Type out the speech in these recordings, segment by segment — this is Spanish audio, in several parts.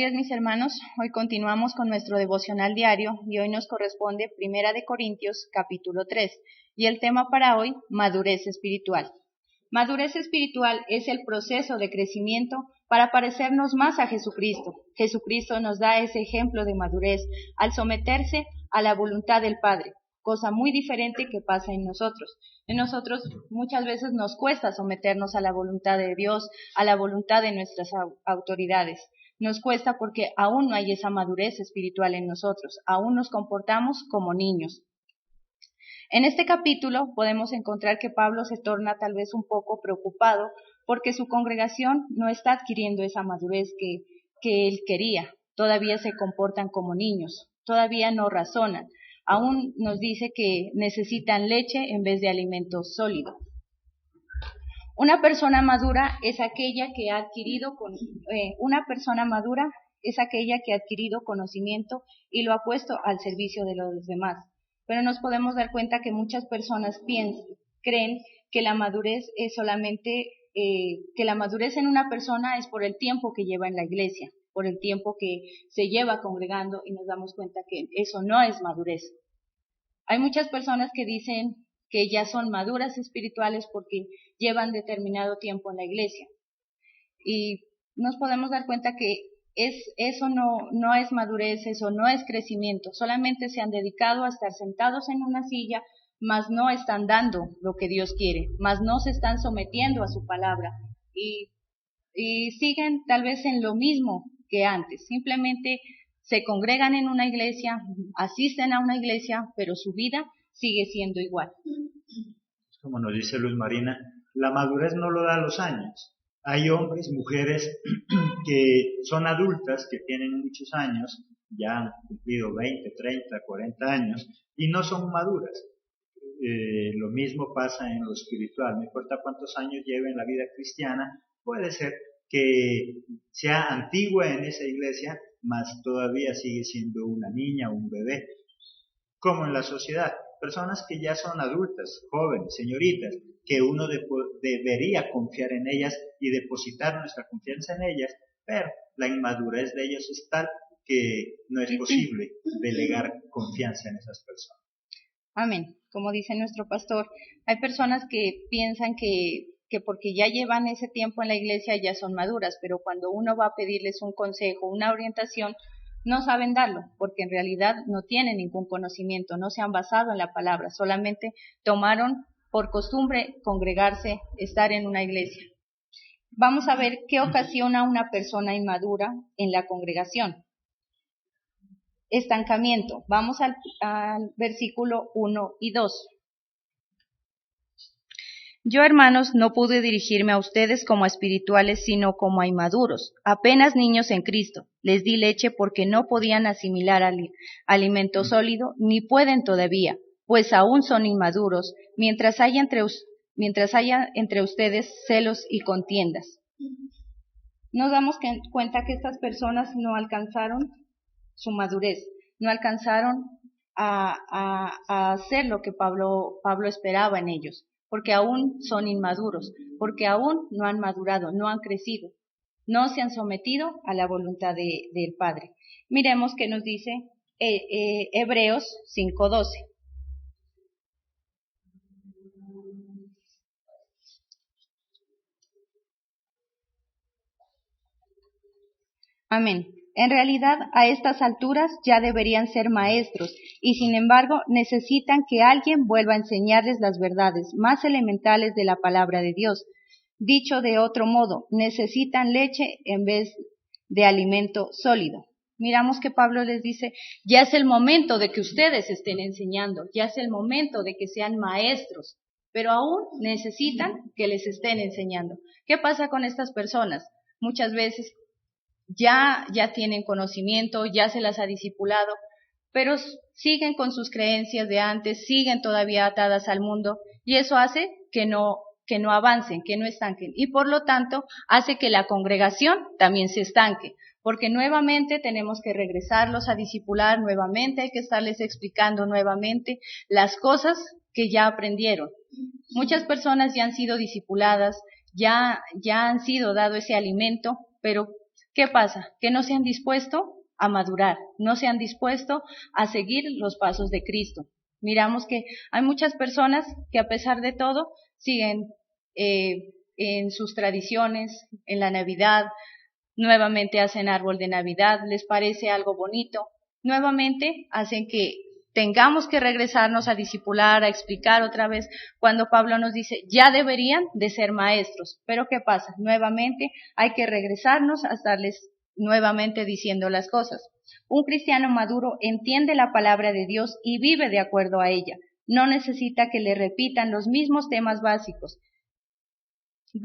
Buenos días, mis hermanos. Hoy continuamos con nuestro devocional diario y hoy nos corresponde Primera de Corintios, capítulo 3, y el tema para hoy, madurez espiritual. Madurez espiritual es el proceso de crecimiento para parecernos más a Jesucristo. Jesucristo nos da ese ejemplo de madurez al someterse a la voluntad del Padre, cosa muy diferente que pasa en nosotros. En nosotros muchas veces nos cuesta someternos a la voluntad de Dios, a la voluntad de nuestras autoridades. Nos cuesta porque aún no hay esa madurez espiritual en nosotros, aún nos comportamos como niños. En este capítulo podemos encontrar que Pablo se torna tal vez un poco preocupado porque su congregación no está adquiriendo esa madurez que él quería. Todavía se comportan como niños, todavía no razonan. Aún nos dice que necesitan leche en vez de alimento sólido. Una persona madura es aquella que ha adquirido conocimiento y lo ha puesto al servicio de los demás. Pero nos podemos dar cuenta que muchas personas creen que la madurez es solamente que la madurez en una persona es por el tiempo que lleva en la iglesia, por el tiempo que se lleva congregando, y nos damos cuenta que eso no es madurez. Hay muchas personas que dicen que ya son maduras espirituales porque llevan determinado tiempo en la iglesia. Y nos podemos dar cuenta que eso no es madurez, eso no es crecimiento. Solamente se han dedicado a estar sentados en una silla, mas no están dando lo que Dios quiere, mas no se están sometiendo a su palabra. Y siguen tal vez en lo mismo que antes. Simplemente se congregan en una iglesia, asisten a una iglesia, pero su vida sigue siendo igual. Como nos dice Luz Marina, la madurez no lo da los años. Hay hombres, mujeres que son adultas, que tienen muchos años, ya han cumplido 20, 30, 40 años, y no son maduras. Lo mismo pasa en lo espiritual. No importa cuántos años lleve en la vida cristiana, puede ser que sea antigua en esa iglesia, mas todavía sigue siendo una niña o un bebé. Como en la sociedad, personas que ya son adultas, jóvenes, señoritas, que uno debería confiar en ellas y depositar nuestra confianza en ellas, pero la inmadurez de ellos es tal que no es posible delegar confianza en esas personas. Amén. Como dice nuestro pastor, hay personas que piensan que porque ya llevan ese tiempo en la iglesia ya son maduras, pero cuando uno va a pedirles un consejo, una orientación, no saben darlo, porque en realidad no tienen ningún conocimiento, no se han basado en la palabra, solamente tomaron por costumbre congregarse, estar en una iglesia. Vamos a ver qué ocasiona una persona inmadura en la congregación. Estancamiento. Vamos al versículo 1 y 2. Yo, hermanos, no pude dirigirme a ustedes como a espirituales, sino como a inmaduros, apenas niños en Cristo. Les di leche porque no podían asimilar alimento sólido, ni pueden todavía, pues aún son inmaduros, mientras haya entre ustedes celos y contiendas. Nos damos cuenta que estas personas no alcanzaron su madurez, no alcanzaron a hacer lo que Pablo esperaba en ellos, porque aún son inmaduros, porque aún no han madurado, no han crecido, no se han sometido a la voluntad del Padre. Miremos qué nos dice Hebreos 5:12. Amén. En realidad, a estas alturas ya deberían ser maestros y sin embargo necesitan que alguien vuelva a enseñarles las verdades más elementales de la palabra de Dios. Dicho de otro modo, necesitan leche en vez de alimento sólido. Miramos que Pablo les dice, ya es el momento de que ustedes estén enseñando, ya es el momento de que sean maestros, pero aún necesitan que les estén enseñando. ¿Qué pasa con estas personas? Muchas veces ya tienen conocimiento, ya se las ha discipulado, pero siguen con sus creencias de antes, siguen todavía atadas al mundo, y eso hace que no avancen, que no estanquen, y por lo tanto hace que la congregación también se estanque, porque nuevamente tenemos que regresarlos a discipular, nuevamente hay que estarles explicando nuevamente las cosas que ya aprendieron. Muchas personas ya han sido discipuladas, ya han sido dado ese alimento, pero ¿Qué pasa? Que no se han dispuesto a madurar, no se han dispuesto a seguir los pasos de Cristo. Miramos que hay muchas personas que a pesar de todo siguen en sus tradiciones, en la Navidad, nuevamente hacen árbol de Navidad, les parece algo bonito, nuevamente hacen que tengamos que regresarnos a discipular, a explicar otra vez, cuando Pablo nos dice, ya deberían de ser maestros, pero ¿qué pasa? Nuevamente hay que regresarnos a estarles nuevamente diciendo las cosas. Un cristiano maduro entiende la palabra de Dios y vive de acuerdo a ella, no necesita que le repitan los mismos temas básicos.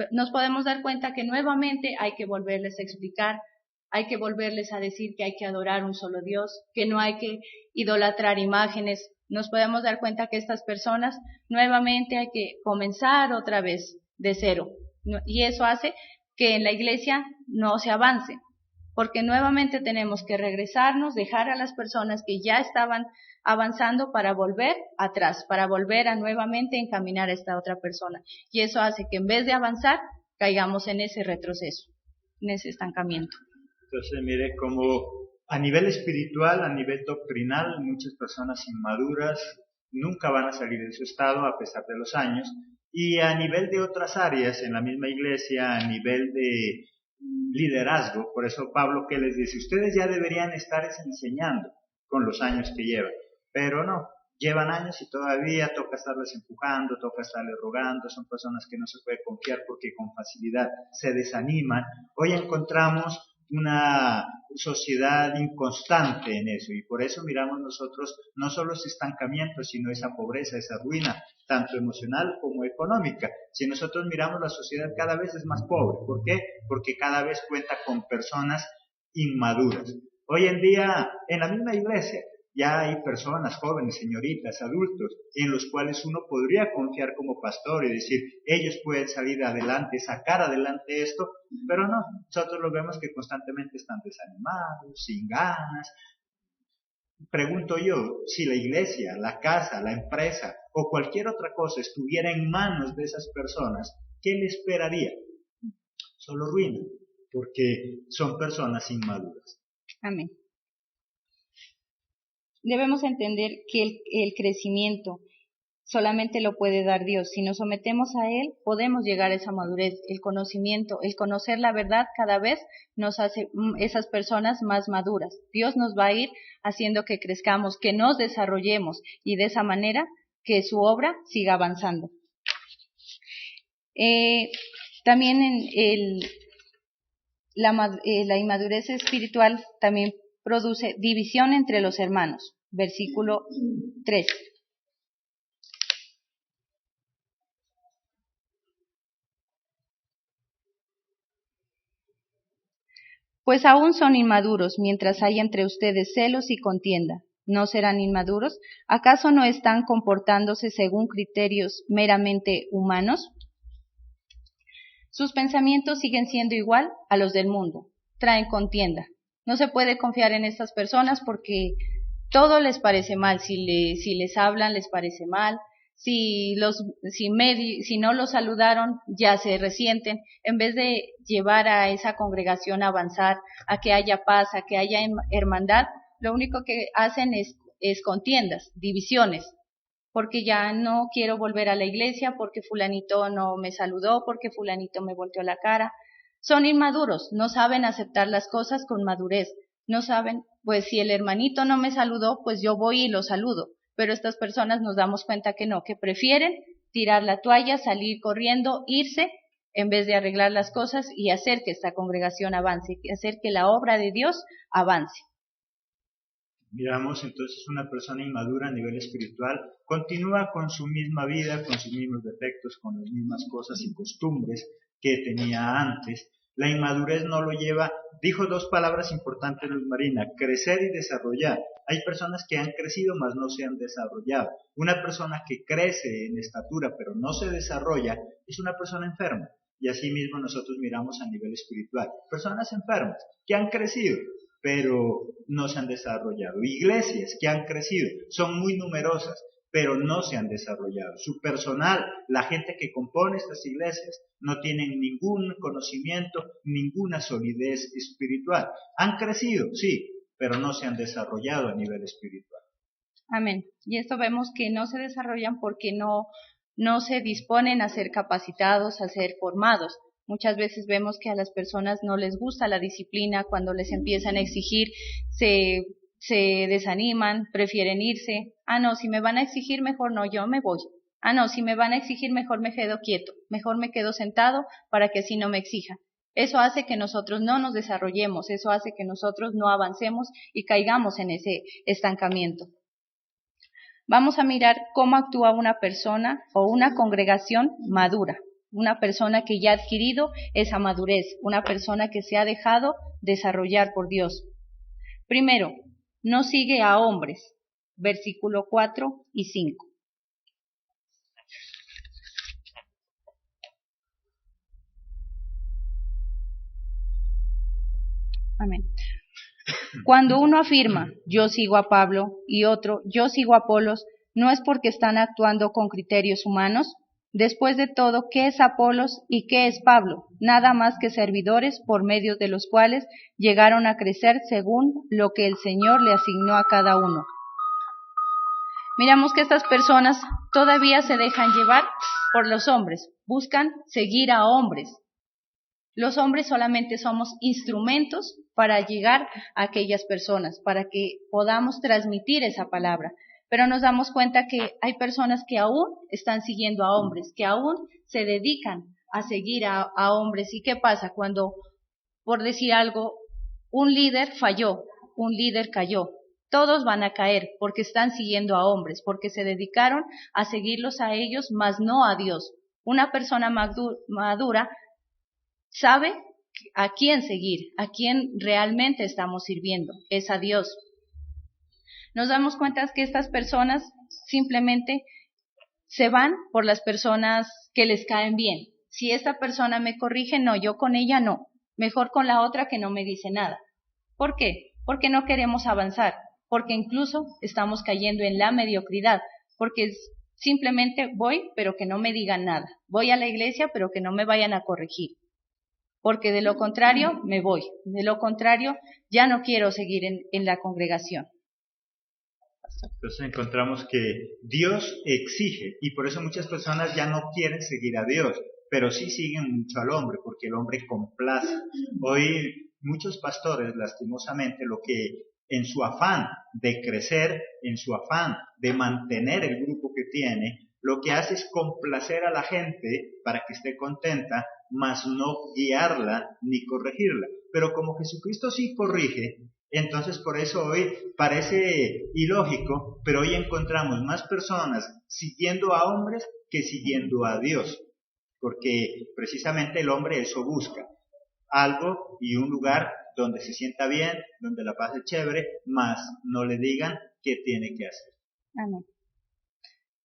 Nos podemos dar cuenta que nuevamente hay que volverles a explicar, hay que volverles a decir que hay que adorar un solo Dios, que no hay que idolatrar imágenes. Nos podemos dar cuenta que estas personas nuevamente hay que comenzar otra vez de cero. Y eso hace que en la iglesia no se avance, porque nuevamente tenemos que regresarnos, dejar a las personas que ya estaban avanzando para volver atrás, para volver a nuevamente encaminar a esta otra persona. Y eso hace que en vez de avanzar, caigamos en ese retroceso, en ese estancamiento. Entonces, mire, como a nivel espiritual, a nivel doctrinal, muchas personas inmaduras nunca van a salir de su estado a pesar de los años. Y a nivel de otras áreas, en la misma iglesia, a nivel de liderazgo, por eso Pablo que les dice, ustedes ya deberían estar enseñando con los años que llevan, pero no, llevan años y todavía toca estarles empujando, toca estarles rogando, son personas que no se puede confiar porque con facilidad se desaniman. Hoy encontramos una sociedad inconstante en eso y por eso miramos nosotros no solo ese estancamiento, sino esa pobreza, esa ruina, tanto emocional como económica. Si nosotros miramos la sociedad cada vez es más pobre. ¿Por qué? Porque cada vez cuenta con personas inmaduras. Hoy en día en la misma iglesia ya hay personas jóvenes, señoritas, adultos, en los cuales uno podría confiar como pastor y decir, ellos pueden salir adelante, sacar adelante esto, pero no, nosotros lo vemos que constantemente están desanimados, sin ganas. Pregunto yo, si la iglesia, la casa, la empresa o cualquier otra cosa estuviera en manos de esas personas, ¿qué le esperaría? Solo ruina, porque son personas inmaduras. Amén. Debemos entender que el crecimiento solamente lo puede dar Dios. Si nos sometemos a Él, podemos llegar a esa madurez. El conocimiento, el conocer la verdad cada vez nos hace esas personas más maduras. Dios nos va a ir haciendo que crezcamos, que nos desarrollemos y de esa manera que su obra siga avanzando. También la inmadurez espiritual también produce división entre los hermanos. Versículo 3. Pues aún son inmaduros, mientras hay entre ustedes celos y contienda. ¿No serán inmaduros? ¿Acaso no están comportándose según criterios meramente humanos? Sus pensamientos siguen siendo igual a los del mundo. Traen contienda. No se puede confiar en estas personas porque todo les parece mal. Si les hablan, les parece mal. Si no los saludaron, ya se resienten. En vez de llevar a esa congregación a avanzar, a que haya paz, a que haya hermandad, lo único que hacen es contiendas, divisiones. Porque ya no quiero volver a la iglesia, porque fulanito no me saludó, porque fulanito me volteó la cara. Son inmaduros, no saben aceptar las cosas con madurez. No saben, pues si el hermanito no me saludó, pues yo voy y lo saludo. Pero estas personas nos damos cuenta que no, que prefieren tirar la toalla, salir corriendo, irse, en vez de arreglar las cosas y hacer que esta congregación avance, hacer que la obra de Dios avance. Miramos entonces una persona inmadura a nivel espiritual, continúa con su misma vida, con sus mismos defectos, con las mismas cosas y costumbres que tenía antes. La inmadurez no lo lleva, dijo dos palabras importantes Luz Marina, crecer y desarrollar. Hay personas que han crecido mas no se han desarrollado. Una persona que crece en estatura pero no se desarrolla es una persona enferma. Y así mismo nosotros miramos a nivel espiritual. Personas enfermas que han crecido pero no se han desarrollado. Iglesias que han crecido, son muy numerosas, pero no se han desarrollado. Su personal, la gente que compone estas iglesias, no tienen ningún conocimiento, ninguna solidez espiritual. Han crecido, sí, pero no se han desarrollado a nivel espiritual. Amén. Y esto vemos que no se desarrollan porque no se disponen a ser capacitados, a ser formados. Muchas veces vemos que a las personas no les gusta la disciplina, cuando les empiezan a exigir, se desaniman, prefieren irse. No, si me van a exigir mejor no, yo me voy. No, si me van a exigir mejor me quedo quieto, mejor me quedo sentado para que así no me exijan. Eso hace que nosotros no nos desarrollemos, eso hace que nosotros no avancemos y caigamos en ese estancamiento. Vamos a mirar cómo actúa una persona o una congregación madura, una persona que ya ha adquirido esa madurez, una persona que se ha dejado desarrollar por Dios. Primero, no sigue a hombres, versículo 4 y 5. Amén. Cuando uno afirma, yo sigo a Pablo, y otro, yo sigo a Apolos, ¿no es porque están actuando con criterios humanos? Después de todo, ¿qué es Apolos y qué es Pablo? Nada más que servidores por medio de los cuales llegaron a crecer según lo que el Señor le asignó a cada uno. Miramos que estas personas todavía se dejan llevar por los hombres, buscan seguir a hombres. Los hombres solamente somos instrumentos para llegar a aquellas personas, para que podamos transmitir esa palabra. Pero nos damos cuenta que hay personas que aún están siguiendo a hombres, que aún se dedican a seguir a hombres. ¿Y qué pasa cuando, por decir algo, un líder falló, un líder cayó? Todos van a caer porque están siguiendo a hombres, porque se dedicaron a seguirlos a ellos, mas no a Dios. Una persona madura sabe a quién seguir, a quién realmente estamos sirviendo, es a Dios. Nos damos cuenta que estas personas simplemente se van por las personas que les caen bien. Si esta persona me corrige, no, yo con ella no, mejor con la otra que no me dice nada. ¿Por qué? Porque no queremos avanzar, porque incluso estamos cayendo en la mediocridad, porque simplemente voy, pero que no me digan nada. Voy a la iglesia, pero que no me vayan a corregir. Porque de lo contrario me voy, de lo contrario ya no quiero seguir en la congregación. Entonces encontramos que Dios exige y por eso muchas personas ya no quieren seguir a Dios, pero sí siguen mucho al hombre, porque el hombre complace. Hoy muchos pastores, lastimosamente, lo que en su afán de crecer, en su afán de mantener el grupo que tiene, lo que hace es complacer a la gente para que esté contenta, mas no guiarla ni corregirla. Pero como Jesucristo sí corrige, entonces por eso hoy parece ilógico, pero hoy encontramos más personas siguiendo a hombres que siguiendo a Dios, porque precisamente el hombre eso busca, algo y un lugar donde se sienta bien, donde la paz es chévere, mas no le digan qué tiene que hacer. Amén.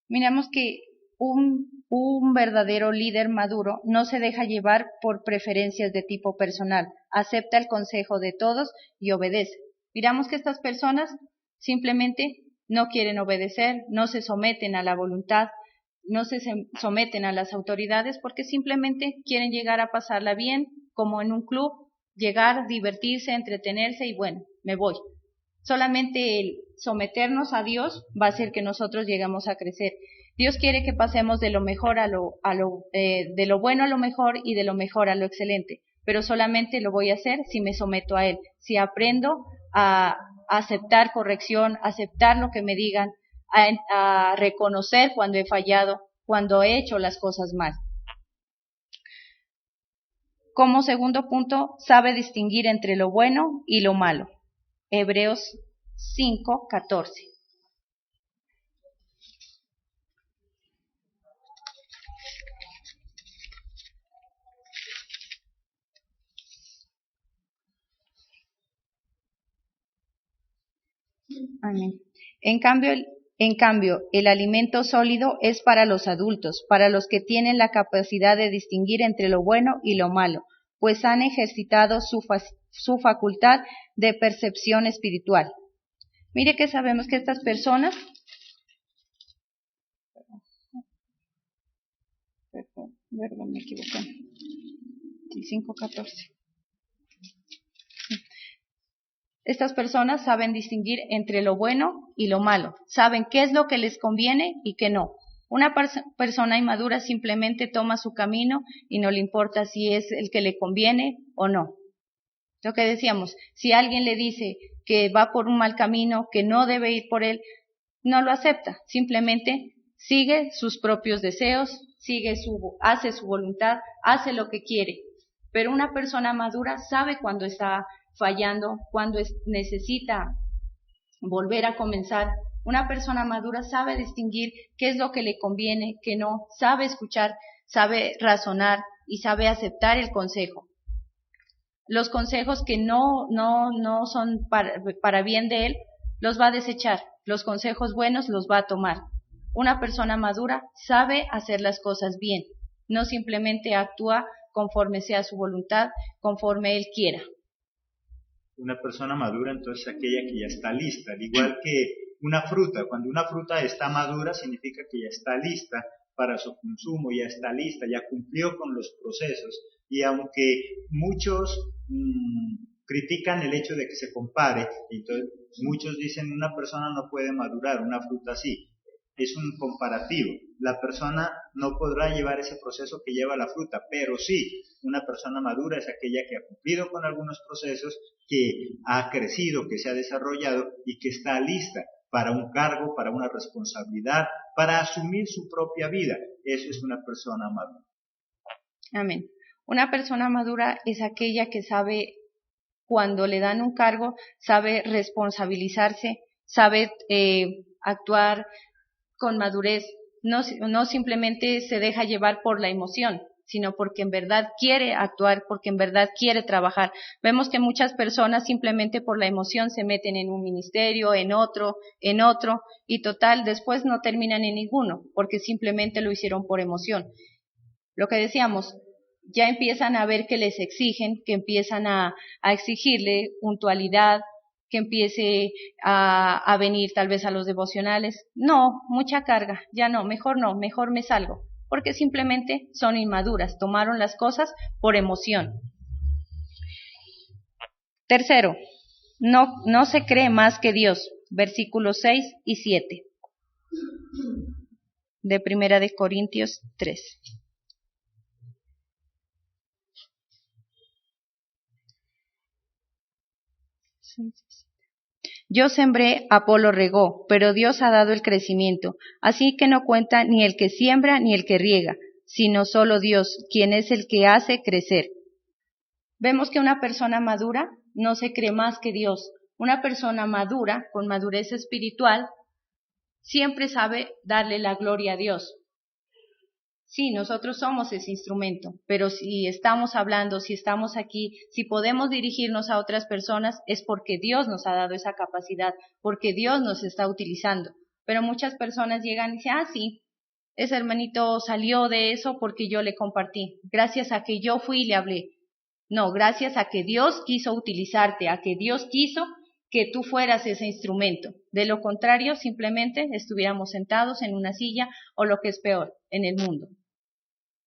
Miramos que un verdadero líder maduro no se deja llevar por preferencias de tipo personal, acepta el consejo de todos y obedece. Miramos que estas personas simplemente no quieren obedecer, no se someten a la voluntad, no se someten a las autoridades porque simplemente quieren llegar a pasarla bien, como en un club, llegar, divertirse, entretenerse y bueno, me voy. Solamente el someternos a Dios va a hacer que nosotros lleguemos a crecer. Dios quiere que pasemos de lo mejor de lo bueno a lo mejor y de lo mejor a lo excelente, pero solamente lo voy a hacer si me someto a Él, si aprendo a aceptar corrección, aceptar lo que me digan, a reconocer cuando he fallado, cuando he hecho las cosas mal. Como segundo punto, sabe distinguir entre lo bueno y lo malo. Hebreos 5:14. Amén. En cambio, el alimento sólido es para los adultos, para los que tienen la capacidad de distinguir entre lo bueno y lo malo, pues han ejercitado su facultad de percepción espiritual. Mire que sabemos que estas personas Perdón, me equivoqué. El 5:14. Estas personas saben distinguir entre lo bueno y lo malo, saben qué es lo que les conviene y qué no. Una persona inmadura simplemente toma su camino y no le importa si es el que le conviene o no. Lo que decíamos, si alguien le dice que va por un mal camino, que no debe ir por él, no lo acepta, simplemente sigue sus propios deseos, hace su voluntad, hace lo que quiere. Pero una persona madura sabe cuando está fallando, cuando necesita volver a comenzar. Una persona madura sabe distinguir qué es lo que le conviene, qué no, sabe escuchar, sabe razonar y sabe aceptar el consejo. Los consejos que no son para bien de él, los va a desechar. Los consejos buenos los va a tomar. Una persona madura sabe hacer las cosas bien, no simplemente actúa conforme sea su voluntad, conforme él quiera. Una persona madura entonces es aquella que ya está lista, al igual que una fruta. Cuando una fruta está madura significa que ya está lista para su consumo, ya está lista, ya cumplió con los procesos. Y aunque muchos critican el hecho de que se compare, entonces muchos dicen una persona no puede madurar, una fruta sí. Es un comparativo. La persona no podrá llevar ese proceso que lleva la fruta, pero sí, una persona madura es aquella que ha cumplido con algunos procesos, que ha crecido, que se ha desarrollado y que está lista para un cargo, para una responsabilidad, para asumir su propia vida. Eso es una persona madura. Amén. Una persona madura es aquella que sabe, cuando le dan un cargo, sabe responsabilizarse, sabe actuar con madurez, no simplemente se deja llevar por la emoción, sino porque en verdad quiere actuar, porque en verdad quiere trabajar. Vemos que muchas personas simplemente por la emoción se meten en un ministerio, en otro, y total, después no terminan en ninguno, porque simplemente lo hicieron por emoción. Lo que decíamos, ya empiezan a ver que les exigen, que empiezan a exigirle puntualidad, que empiece a venir tal vez a los devocionales. No, mucha carga, ya no, mejor me salgo, porque simplemente son inmaduras, tomaron las cosas por emoción. Tercero, no se cree más que Dios, versículos 6 y 7 de 1 de Corintios 3. Yo sembré, Apolo regó, pero Dios ha dado el crecimiento, así que no cuenta ni el que siembra ni el que riega, sino solo Dios, quien es el que hace crecer. Vemos que una persona madura no se cree más que Dios. Una persona madura, con madurez espiritual, siempre sabe darle la gloria a Dios. Sí, nosotros somos ese instrumento, pero si estamos hablando, si estamos aquí, si podemos dirigirnos a otras personas, es porque Dios nos ha dado esa capacidad, porque Dios nos está utilizando. Pero muchas personas llegan y dicen, sí, ese hermanito salió de eso porque yo le compartí, gracias a que yo fui y le hablé. No, gracias a que Dios quiso utilizarte, a que Dios quiso que tú fueras ese instrumento. De lo contrario, simplemente estuviéramos sentados en una silla o lo que es peor, en el mundo.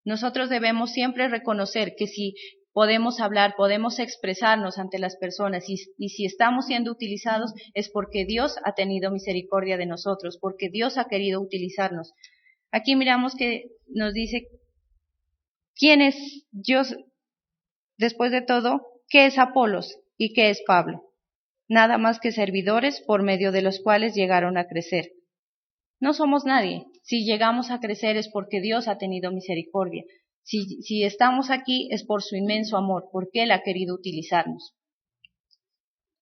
Nosotros debemos siempre reconocer que si podemos hablar, podemos expresarnos ante las personas y si estamos siendo utilizados es porque Dios ha tenido misericordia de nosotros, porque Dios ha querido utilizarnos. Aquí miramos que nos dice, ¿quién es Dios? Después de todo, ¿qué es Apolos y qué es Pablo? Nada más que servidores por medio de los cuales llegaron a crecer. No somos nadie. Si llegamos a crecer es porque Dios ha tenido misericordia. Si estamos aquí es por su inmenso amor, porque Él ha querido utilizarnos.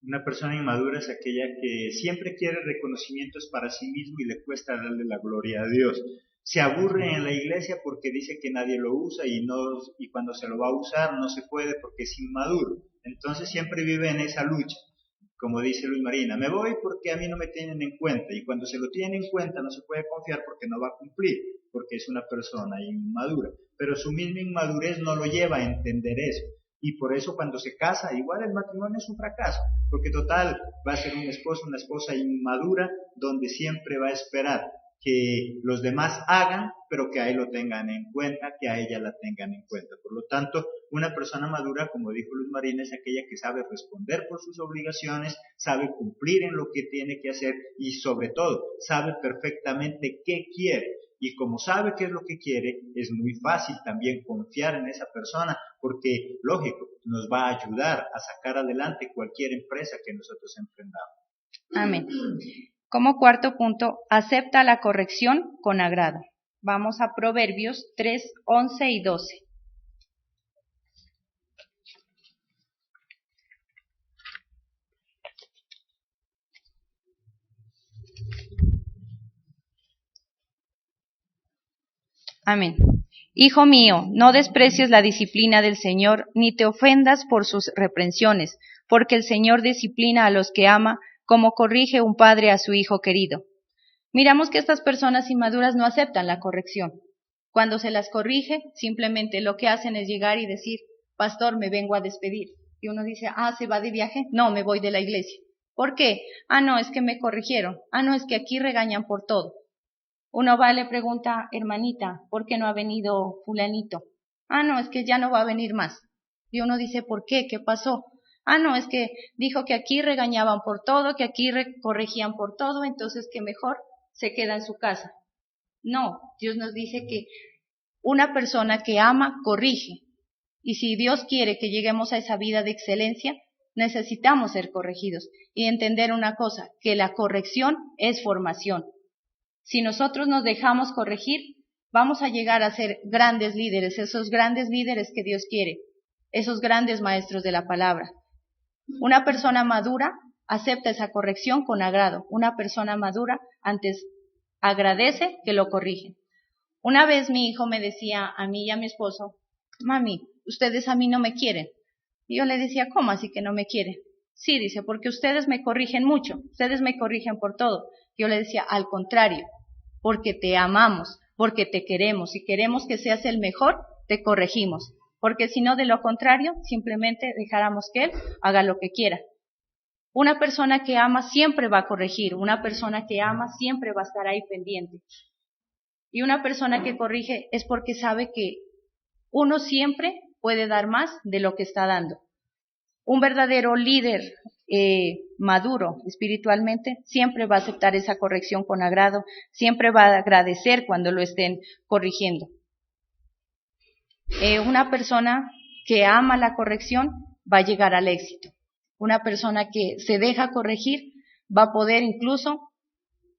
Una persona inmadura es aquella que siempre quiere reconocimientos para sí mismo y le cuesta darle la gloria a Dios. Se aburre en la iglesia porque dice que nadie lo usa y cuando se lo va a usar no se puede porque es inmaduro. Entonces siempre vive en esa lucha. Como dice Luis Marina, me voy porque a mí no me tienen en cuenta, y cuando se lo tienen en cuenta no se puede confiar porque no va a cumplir, porque es una persona inmadura, pero su misma inmadurez no lo lleva a entender eso, y por eso cuando se casa, igual el matrimonio es un fracaso, porque total va a ser un esposo, una esposa inmadura, donde siempre va a esperar que los demás hagan, pero que a él lo tengan en cuenta, que a ella la tengan en cuenta. Por lo tanto, una persona madura, como dijo Luz Marina, es aquella que sabe responder por sus obligaciones, sabe cumplir en lo que tiene que hacer y sobre todo sabe perfectamente qué quiere. Y como sabe qué es lo que quiere, es muy fácil también confiar en esa persona porque, lógico, nos va a ayudar a sacar adelante cualquier empresa que nosotros emprendamos. Amén. Como cuarto punto, acepta la corrección con agrado. Vamos a Proverbios 3, 11 y 12. Amén. Hijo mío, no desprecies la disciplina del Señor, ni te ofendas por sus reprensiones, porque el Señor disciplina a los que ama, como corrige un padre a su hijo querido. Miramos que estas personas inmaduras no aceptan la corrección. Cuando se las corrige, simplemente lo que hacen es llegar y decir, pastor, me vengo a despedir. Y uno dice, ¿se va de viaje? No, me voy de la iglesia. ¿Por qué? No, es que me corrigieron. No, es que aquí regañan por todo. Uno va y le pregunta, hermanita, ¿por qué no ha venido fulanito? No, es que ya no va a venir más. Y uno dice, ¿por qué? ¿Qué pasó? No, es que dijo que aquí regañaban por todo, que aquí corregían por todo, entonces que mejor se queda en su casa. No, Dios nos dice que una persona que ama, corrige. Y si Dios quiere que lleguemos a esa vida de excelencia, necesitamos ser corregidos y entender una cosa, que la corrección es formación. Si nosotros nos dejamos corregir, vamos a llegar a ser grandes líderes, esos grandes líderes que Dios quiere, esos grandes maestros de la palabra. Una persona madura acepta esa corrección con agrado. Una persona madura antes agradece que lo corrigen. Una vez mi hijo me decía a mí y a mi esposo, mami, ustedes a mí no me quieren. Y yo le decía, ¿cómo así que no me quieren? Sí, dice, porque ustedes me corrigen mucho, ustedes me corrigen por todo. Yo le decía, al contrario, porque te amamos, porque te queremos y queremos que seas el mejor, te corregimos. Porque si no, de lo contrario, simplemente dejáramos que él haga lo que quiera. Una persona que ama siempre va a corregir, una persona que ama siempre va a estar ahí pendiente. Y una persona que corrige es porque sabe que uno siempre puede dar más de lo que está dando. Un verdadero líder maduro espiritualmente siempre va a aceptar esa corrección con agrado, siempre va a agradecer cuando lo estén corrigiendo. Una persona que ama la corrección va a llegar al éxito. Una persona que se deja corregir va a poder incluso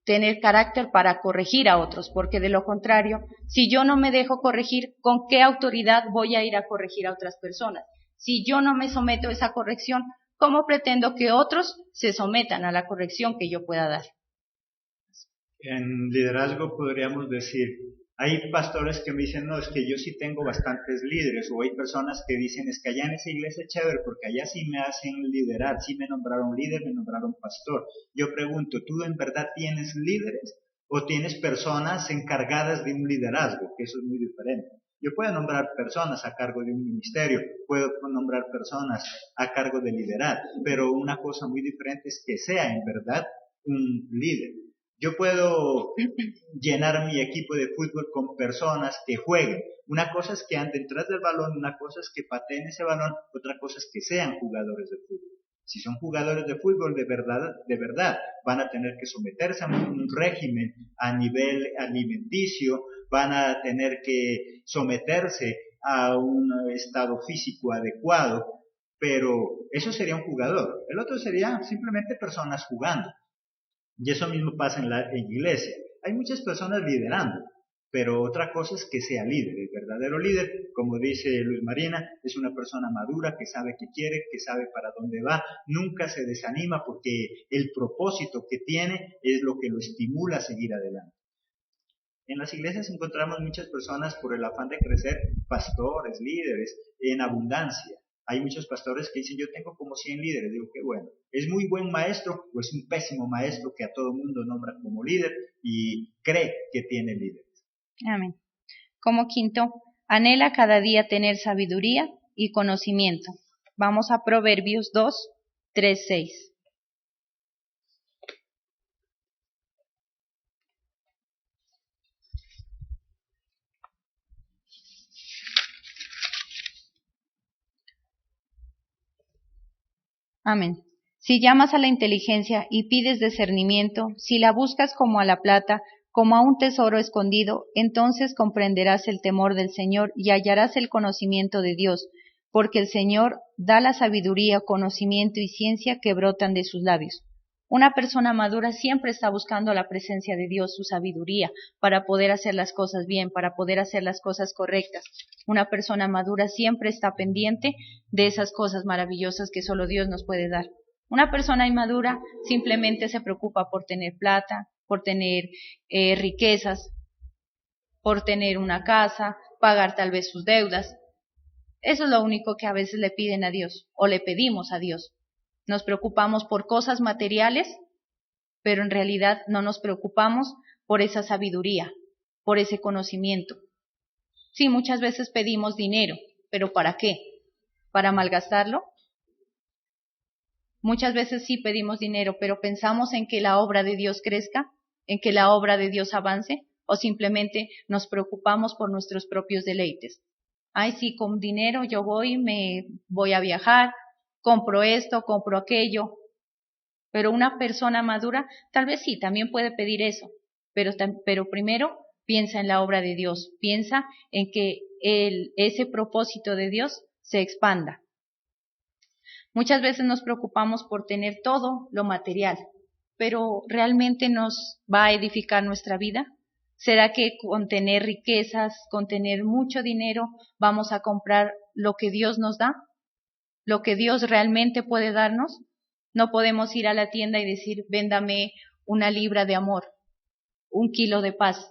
tener carácter para corregir a otros, porque de lo contrario, si yo no me dejo corregir, ¿con qué autoridad voy a ir a corregir a otras personas? Si yo no me someto a esa corrección, ¿cómo pretendo que otros se sometan a la corrección que yo pueda dar? En liderazgo podríamos decir, hay pastores que me dicen, no, es que yo sí tengo bastantes líderes, o hay personas que dicen, es que allá en esa iglesia es chévere, porque allá sí me hacen liderar, sí me nombraron líder, me nombraron pastor. Yo pregunto, ¿tú en verdad tienes líderes o tienes personas encargadas de un liderazgo? Que eso es muy diferente. Yo puedo nombrar personas a cargo de un ministerio, puedo nombrar personas a cargo de liderar, pero una cosa muy diferente es que sea en verdad un líder. Yo puedo llenar mi equipo de fútbol con personas que jueguen. Una cosa es que anden tras del balón, una cosa es que pateen ese balón, otra cosa es que sean jugadores de fútbol. Si son jugadores de fútbol de verdad, van a tener que someterse a un régimen a nivel alimenticio, van a tener que someterse a un estado físico adecuado, pero eso sería un jugador. El otro sería simplemente personas jugando. Y eso mismo pasa en la iglesia. Hay muchas personas liderando, pero otra cosa es que sea líder. El verdadero líder, como dice Luz Marina, es una persona madura que sabe qué quiere, que sabe para dónde va, nunca se desanima porque el propósito que tiene es lo que lo estimula a seguir adelante. En las iglesias encontramos muchas personas por el afán de crecer, pastores, líderes, en abundancia. Hay muchos pastores que dicen, yo tengo como 100 líderes. Digo, qué bueno. ¿Es muy buen maestro o es un pésimo maestro que a todo mundo nombra como líder y cree que tiene líderes? Amén. Como quinto, anhela cada día tener sabiduría y conocimiento. Vamos a Proverbios 2, 3, 6. Amén. Si llamas a la inteligencia y pides discernimiento, si la buscas como a la plata, como a un tesoro escondido, entonces comprenderás el temor del Señor y hallarás el conocimiento de Dios, porque el Señor da la sabiduría, conocimiento y ciencia que brotan de sus labios. Una persona madura siempre está buscando la presencia de Dios, su sabiduría, para poder hacer las cosas bien, para poder hacer las cosas correctas. Una persona madura siempre está pendiente de esas cosas maravillosas que solo Dios nos puede dar. Una persona inmadura simplemente se preocupa por tener plata, por tener riquezas, por tener una casa, pagar tal vez sus deudas. Eso es lo único que a veces le piden a Dios o le pedimos a Dios. Nos preocupamos por cosas materiales, pero en realidad no nos preocupamos por esa sabiduría, por ese conocimiento. Sí, muchas veces pedimos dinero, pero ¿para qué? ¿Para malgastarlo? Muchas veces sí pedimos dinero, pero pensamos en que la obra de Dios crezca, en que la obra de Dios avance, o simplemente nos preocupamos por nuestros propios deleites. Ay, sí, con dinero yo me voy a viajar, compro esto, compro aquello. Pero una persona madura tal vez sí, también puede pedir eso, pero primero piensa en la obra de Dios, piensa en que ese propósito de Dios se expanda. Muchas veces nos preocupamos por tener todo lo material, pero ¿realmente nos va a edificar nuestra vida? ¿Será que con tener riquezas, con tener mucho dinero, vamos a comprar lo que Dios nos da? ¿Lo que Dios realmente puede darnos? No podemos ir a la tienda y decir, véndame una libra de amor, 1 kilo de paz.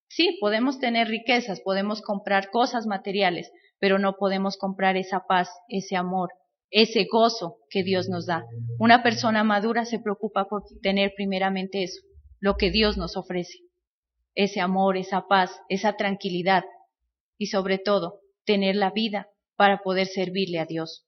Sí, podemos tener riquezas, podemos comprar cosas materiales, pero no podemos comprar esa paz, ese amor, ese gozo que Dios nos da. Una persona madura se preocupa por tener primeramente eso, lo que Dios nos ofrece, ese amor, esa paz, esa tranquilidad y sobre todo tener la vida para poder servirle a Dios.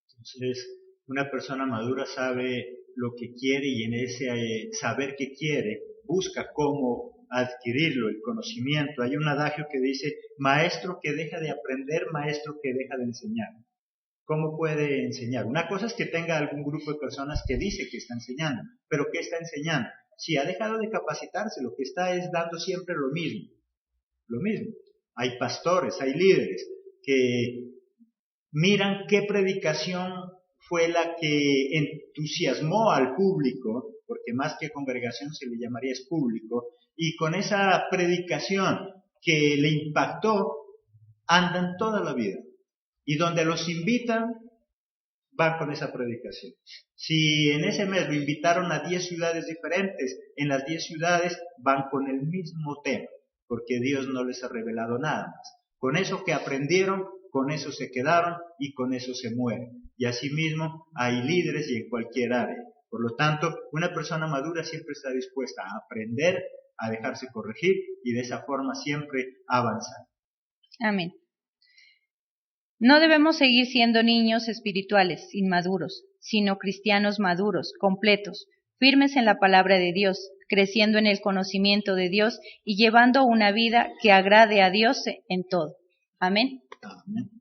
Entonces, una persona madura sabe lo que quiere y en ese saber que quiere busca cómo adquirirlo, el conocimiento. Hay un adagio que dice, maestro que deja de aprender, maestro que deja de enseñar. ¿Cómo puede enseñar? Una cosa es que tenga algún grupo de personas que dice que está enseñando, pero ¿qué está enseñando? Si ha dejado de capacitarse, lo que está es dando siempre lo mismo. Lo mismo. Hay pastores, hay líderes que miran qué predicación fue la que entusiasmó al público, porque más que congregación se le llamaría es público, y con esa predicación que le impactó, andan toda la vida. Y donde los invitan, van con esa predicación. Si en ese mes lo invitaron a 10 ciudades diferentes, en las 10 ciudades van con el mismo tema, porque Dios no les ha revelado nada más. Con eso que aprendieron, con eso se quedaron y con eso se mueren. Y asimismo hay líderes y en cualquier área. Por lo tanto, una persona madura siempre está dispuesta a aprender, a dejarse corregir y de esa forma siempre avanzar. Amén. No debemos seguir siendo niños espirituales, inmaduros, sino cristianos maduros, completos, firmes en la palabra de Dios, creciendo en el conocimiento de Dios y llevando una vida que agrade a Dios en todo. Amén. Amén.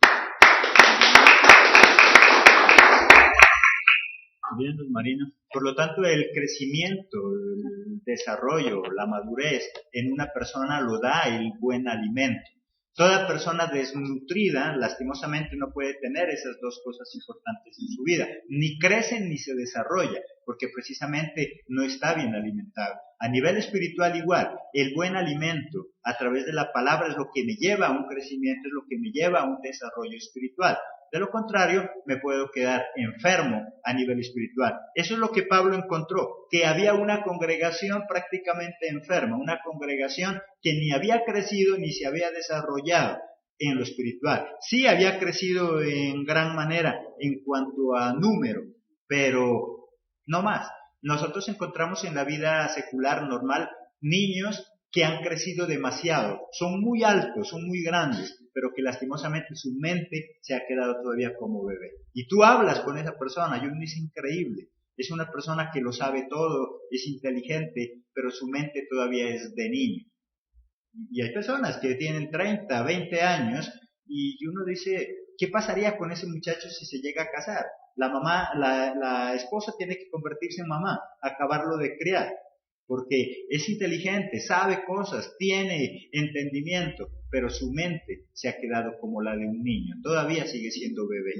Bien, Marina. Por lo tanto, el crecimiento, el desarrollo, la madurez en una persona lo da el buen alimento. Toda persona desnutrida, lastimosamente, no puede tener esas dos cosas importantes en su vida. Ni crece ni se desarrolla, porque precisamente no está bien alimentado. A nivel espiritual igual, el buen alimento a través de la palabra es lo que me lleva a un crecimiento, es lo que me lleva a un desarrollo espiritual. De lo contrario, me puedo quedar enfermo a nivel espiritual. Eso es lo que Pablo encontró, que había una congregación prácticamente enferma, una congregación que ni había crecido ni se había desarrollado en lo espiritual. Sí había crecido en gran manera en cuanto a número, pero no más. Nosotros encontramos en la vida secular normal niños que han crecido demasiado, son muy altos, son muy grandes, pero que lastimosamente su mente se ha quedado todavía como bebé. Y tú hablas con esa persona y uno es increíble, es una persona que lo sabe todo, es inteligente, pero su mente todavía es de niño. Y hay personas que tienen 30, 20 años y uno dice, ¿qué pasaría con ese muchacho si se llega a casar? La esposa tiene que convertirse en mamá, acabarlo de criar, porque es inteligente, sabe cosas, tiene entendimiento, pero su mente se ha quedado como la de un niño, todavía sigue siendo bebé.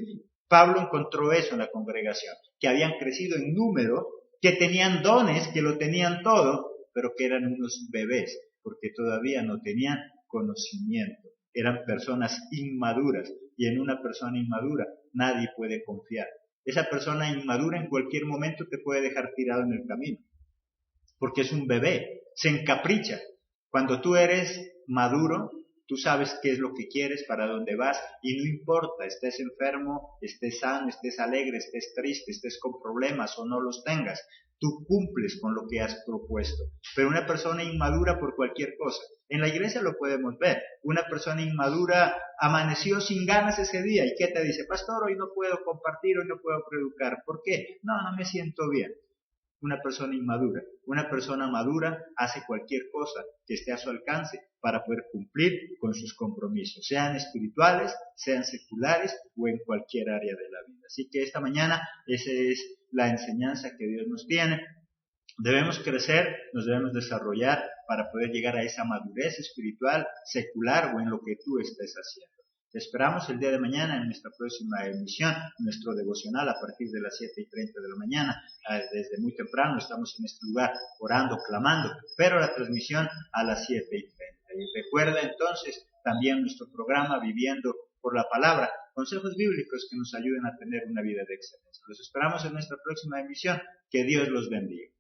Pablo encontró eso en la congregación, que habían crecido en número, que tenían dones, que lo tenían todo, pero que eran unos bebés, porque todavía no tenían conocimiento. Eran personas inmaduras, y en una persona inmadura nadie puede confiar. Esa persona inmadura en cualquier momento te puede dejar tirado en el camino, porque es un bebé, se encapricha. Cuando tú eres maduro, tú sabes qué es lo que quieres, para dónde vas, y no importa, estés enfermo, estés sano, estés alegre, estés triste, estés con problemas o no los tengas, tú cumples con lo que has propuesto. Pero una persona inmadura por cualquier cosa, en la iglesia lo podemos ver, una persona inmadura amaneció sin ganas ese día, ¿y qué te dice? Pastor, hoy no puedo compartir, hoy no puedo predicar. ¿Por qué? No me siento bien. Una persona inmadura. Una persona madura hace cualquier cosa que esté a su alcance para poder cumplir con sus compromisos, sean espirituales, sean seculares o en cualquier área de la vida. Así que esta mañana esa es la enseñanza que Dios nos tiene. Debemos crecer, nos debemos desarrollar para poder llegar a esa madurez espiritual, secular o en lo que tú estés haciendo. Te esperamos el día de mañana en nuestra próxima emisión, nuestro devocional a partir de las 7:30 de la mañana. Desde muy temprano estamos en este lugar orando, clamando, pero la transmisión a las 7:30. Y recuerda entonces también nuestro programa Viviendo por la Palabra, consejos bíblicos que nos ayuden a tener una vida de excelencia. Los esperamos en nuestra próxima emisión. Que Dios los bendiga.